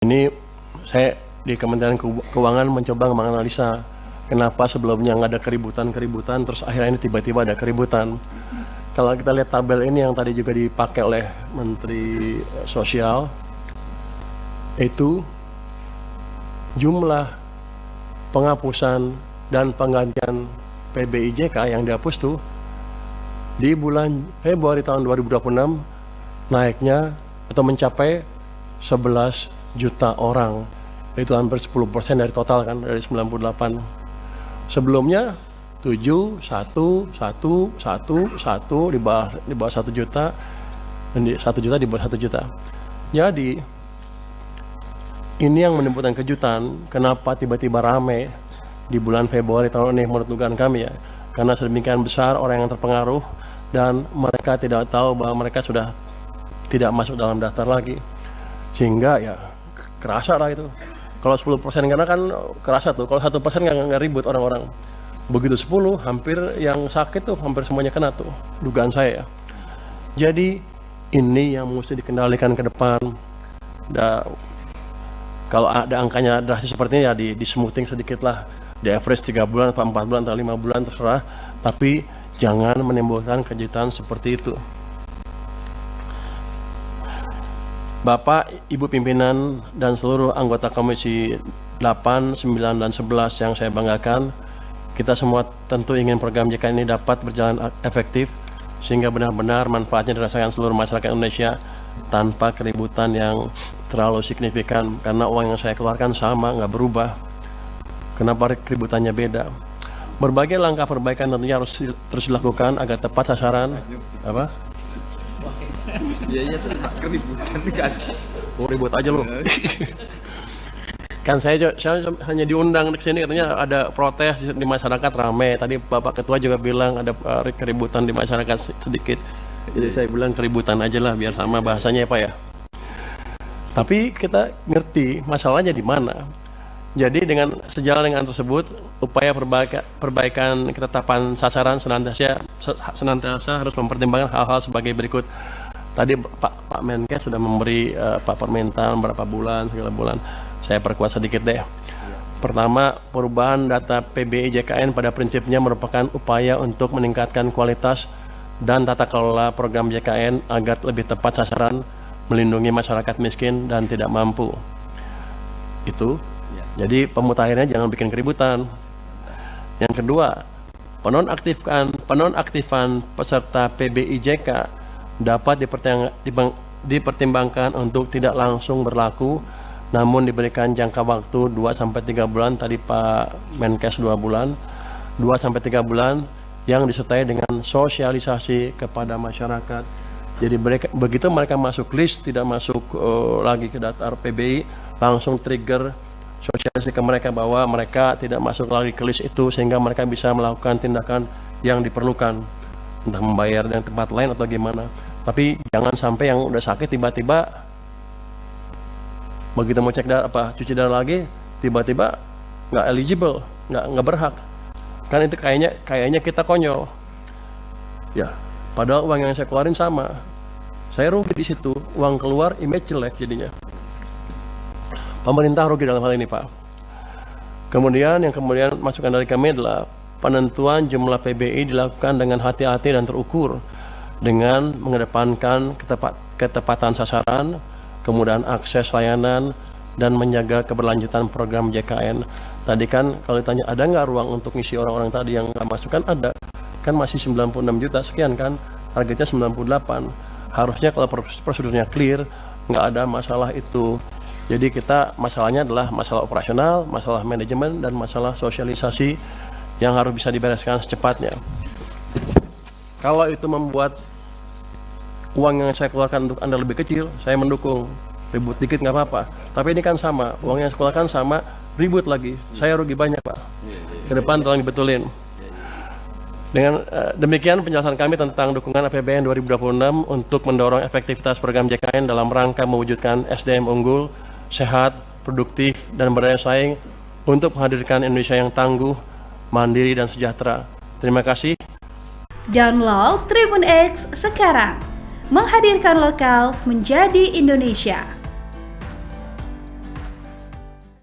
Ini saya di Kementerian Keuangan mencoba menganalisa kenapa sebelumnya nggak ada keributan, terus akhirnya ini tiba-tiba ada keributan. Kalau kita lihat tabel ini yang tadi juga dipakai oleh Menteri Sosial, itu jumlah penghapusan dan penggantian PBIJK yang dihapus tuh di bulan Februari tahun 2026 naiknya atau mencapai 11 juta orang. Itu hampir 10% dari total kan, dari 98. Sebelumnya 7, 1, 1, 1, 1 di bawah 1 juta, dan 1 juta di bawah 1 juta. Jadi ini yang menimbulkan kejutan, kenapa tiba-tiba rame di bulan Februari tahun ini menurut dugaan kami ya. Karena sedemikian besar orang yang terpengaruh dan mereka tidak tahu bahwa mereka sudah tidak masuk dalam daftar lagi. Sehingga ya kerasa lah itu. Kalau 10% karena kan kerasa tuh, kalau 1% nggak ribut orang-orang. Begitu 10, hampir yang sakit tuh hampir semuanya kena tuh, dugaan saya ya. Jadi ini yang mesti dikendalikan ke depan. Kalau ada angkanya drastis seperti ini ya di smoothing sedikit lah, di average 3 bulan atau 4 bulan atau 5 bulan terserah, tapi jangan menimbulkan kejutan seperti itu. Bapak, Ibu pimpinan dan seluruh anggota Komisi 8, 9, dan 11 yang saya banggakan, kita semua tentu ingin program JKN ini dapat berjalan efektif sehingga benar-benar manfaatnya dirasakan seluruh masyarakat Indonesia tanpa keributan yang terlalu signifikan, karena uang yang saya keluarkan sama, nggak berubah. Kenapa keributannya beda? Berbagai langkah perbaikan tentunya harus terus dilakukan agar tepat sasaran. Apa? Iya tuh keributan kan. Oh, ribut aja lo. Kan saya hanya diundang ke sini, katanya ada protes di masyarakat ramai. Tadi Bapak Ketua juga bilang ada keributan di masyarakat sedikit. Jadi saya bilang keributan aja lah biar sama bahasanya ya Pak ya. Tapi kita ngerti masalahnya di mana. Jadi dengan sejalan dengan tersebut, upaya perbaikan ketetapan sasaran senantiasa harus mempertimbangkan hal-hal sebagai berikut. Tadi Pak Menkes sudah memberi permintaan berapa bulan, segala bulan. Saya perkuat sedikit deh. Pertama, perubahan data PBIJKN pada prinsipnya merupakan upaya untuk meningkatkan kualitas dan tata kelola program JKN agar lebih tepat sasaran, melindungi masyarakat miskin dan tidak mampu. Itu. Jadi pemutahirannya jangan bikin keributan. Yang kedua, penonaktifan peserta PBIJK dapat dipertimbangkan untuk tidak langsung berlaku, namun diberikan jangka waktu 2-3 bulan, tadi Pak Menkes 2 bulan, 2-3 bulan yang disertai dengan sosialisasi kepada masyarakat. Jadi begitu mereka masuk list, tidak masuk lagi ke daftar PBI, langsung trigger sosialisasi ke mereka bahwa mereka tidak masuk lagi ke list itu, sehingga mereka bisa melakukan tindakan yang diperlukan, entah membayar dengan tempat lain atau gimana. Tapi jangan sampai yang udah sakit tiba-tiba begitu mau cek cuci darah lagi tiba-tiba nggak eligible, nggak berhak. Kan itu kayaknya kita konyol. Ya, padahal uang yang saya keluarin sama. Saya rugi di situ, uang keluar, image jelek jadinya. Pemerintah rugi dalam hal ini, Pak. Kemudian masukan dari kami adalah penentuan jumlah PBI dilakukan dengan hati-hati dan terukur, dengan mengedepankan ketepatan sasaran, kemudian akses layanan, dan menjaga keberlanjutan program JKN. Tadi kan kalau ditanya ada nggak ruang untuk ngisi orang-orang tadi yang nggak masuk, kan ada. Kan masih 96 juta sekian kan, targetnya 98. Harusnya kalau prosedurnya clear, nggak ada masalah itu. Jadi masalahnya adalah masalah operasional, masalah manajemen, dan masalah sosialisasi yang harus bisa dibereskan secepatnya. Kalau itu membuat uang yang saya keluarkan untuk Anda lebih kecil, saya mendukung. Ribut dikit nggak apa-apa. Tapi ini kan sama, uang yang saya keluarkan sama, ribut lagi. Saya rugi banyak, Pak. Ke depan tolong dibetulin. Dengan demikian penjelasan kami tentang dukungan APBN 2026 untuk mendorong efektivitas program JKN dalam rangka mewujudkan SDM unggul, sehat, produktif, dan berdaya saing untuk menghadirkan Indonesia yang tangguh, mandiri, dan sejahtera. Terima kasih. Download Tribun X sekarang, menghadirkan lokal menjadi Indonesia.